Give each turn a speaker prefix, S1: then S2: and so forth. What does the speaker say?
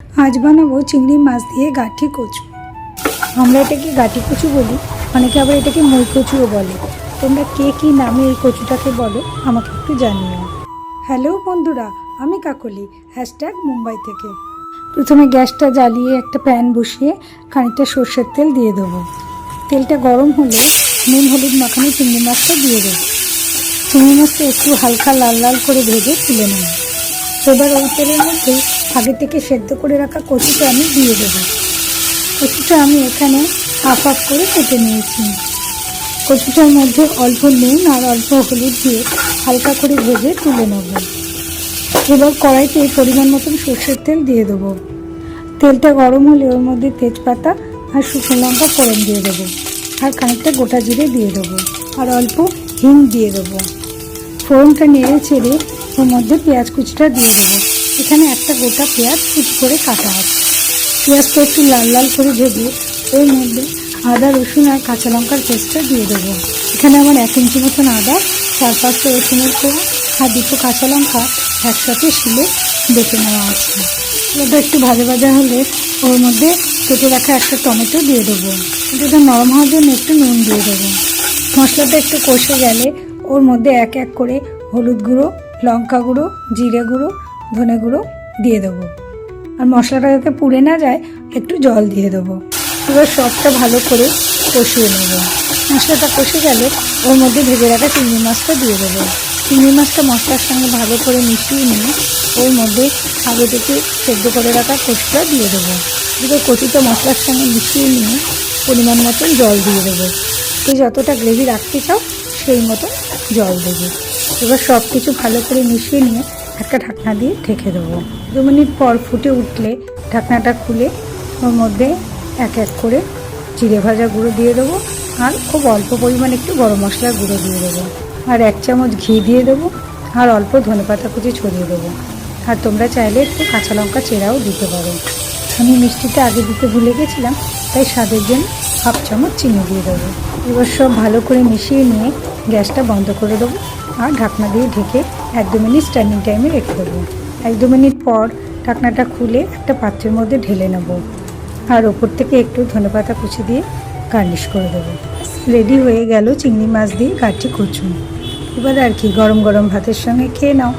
S1: আজ বানাবো চিংড়ি মাছ দিয়ে গাঠি কচু। আমরা এটাকে গাঠি কচু বলি, অনেকে আবার এটাকে মই কচুও বলে। তোমরা কে কী নামে এই কচুটাকে বলো আমাকে একটু জানিও। হ্যালো বন্ধুরা, আমি কাকলি, #মুম্বাই থেকে। প্রথমে গ্যাসটা জ্বালিয়ে একটা প্যান বসিয়ে খানিকটা সর্ষের তেল দিয়ে দেবো। তেলটা গরম হলে নুন হলুদ মাখানো চিংড়ি মাছটা দিয়ে দেবো। চিংড়ি মাছটা একটু হালকা লাল লাল করে ভেজে তুলে নেব। এবার ওই তেলের মধ্যে আগে থেকে সেদ্ধ করে রাখা কচুটা আমি দিয়ে দেবো। কচুটা আমি এখানে হাফ হাফ করে কেটে নিয়েছি। কচুটার মধ্যে অল্প নুন আর অল্প হলুদ দিয়ে হালকা করে ভেজে তুলে নেব। এবার কড়াইতে পরিমাণ মতন সর্ষের তেল দিয়ে দেবো। তেলটা গরম হলে ওর মধ্যে তেজপাতা আর শুকনো লঙ্কা ফোড়ন দিয়ে দেবো, আর খানিকটা গোটা জিরে দিয়ে দেবো, আর অল্প হিং দিয়ে দেবো। ফোড়নটা নেড়ে ছেড়ে ওর মধ্যে পেঁয়াজ কুচিটা দিয়ে দেবো। এখানে একটা গোটা পেঁয়াজ কুচি করে কাটা আছে। পেঁয়াজটা একটু লাল লাল করে ভেজে ওর মধ্যে আদা রসুন আর কাঁচা লঙ্কার পেস্টটা দিয়ে দেবো। এখানে আমার 1 ইঞ্চি মতন আদা, 4-5টা রসুনের কোয়া আর 2টো কাঁচা লঙ্কা একসাথে শিলে বেটে নেওয়া আছে। ওটা একটু ভাজা ভাজা হলে ওর মধ্যে কেটে রাখা একটা টমেটো দিয়ে দেবো। এটা নরম হওয়ার জন্য একটু নুন দিয়ে দেবো। মশলাটা একটু কষে গেলে ওর মধ্যে এক এক করে হলুদ গুঁড়ো, লঙ্কা গুঁড়ো, জিরে গুঁড়ো, ধনে গুঁড়ো দিয়ে দেবো। আর মশলাটা যাতে পুড়ে না যায় একটু জল দিয়ে দেবো। এবার সবটা ভালো করে কষিয়ে নেব। মশলাটা কষে গেলে ওর মধ্যে ভেজে রাখা চিংড়ি মাছটা দিয়ে দেবো। চিংড়ি মাছটা মশলার সঙ্গে ভালো করে মিশিয়ে নিয়ে ওর মধ্যে আগে থেকে সেদ্ধ করে রাখা কচুটা দিয়ে দেবো। এবার কচুটা মশলার সঙ্গে মিশিয়ে নিয়ে পরিমাণ মতন জল দিয়ে দেবো। তো যতটা গ্রেভি রাখতে চাও সেই মতন জল দেবে। এবার সব কিছু ভালো করে মিশিয়ে নিয়ে একটা ঢাকনা দিয়ে ঢেকে দেবো। 2 মিনিট পর ফুটে উঠলে ঢাকনাটা খুলে ওর মধ্যে এক এক করে জিরে ভাজা গুঁড়ো দিয়ে দেবো, আর খুব অল্প পরিমাণে একটু গরম মশলার গুঁড়ো দিয়ে দেবো, আর 1 চামচ ঘি দিয়ে দেবো, আর অল্প ধনেপাতা কুচি ছড়িয়ে দেবো। আর তোমরা চাইলে একটু কাঁচা লঙ্কা চেরাও দিতে পারো। আমি মিষ্টিটা আগে দিতে ভুলে গেছিলাম, তাই স্বাদের জন্য 1/2 চামচ চিনি দিয়ে দেবো। এবার সব ভালো করে মিশিয়ে নিয়ে গ্যাসটা বন্ধ করে দেবো, আর ঢাকনা দিয়ে ঢেকে 1-2 মিনিট স্ট্যান্ডিং টাইমে রেখে দেবো। 1-2 মিনিট পর ঢাকনাটা খুলে একটা পাত্রের মধ্যে ঢেলে নেব, আর ওপর থেকে একটু ধনেপাতা কুচি দিয়ে গার্নিশ করে দেবো। রেডি হয়ে গেল চিংড়ি মাছ দিয়ে গাঠি কচু। এবার আর কি, গরম গরম ভাতের সঙ্গে খেয়ে নাও।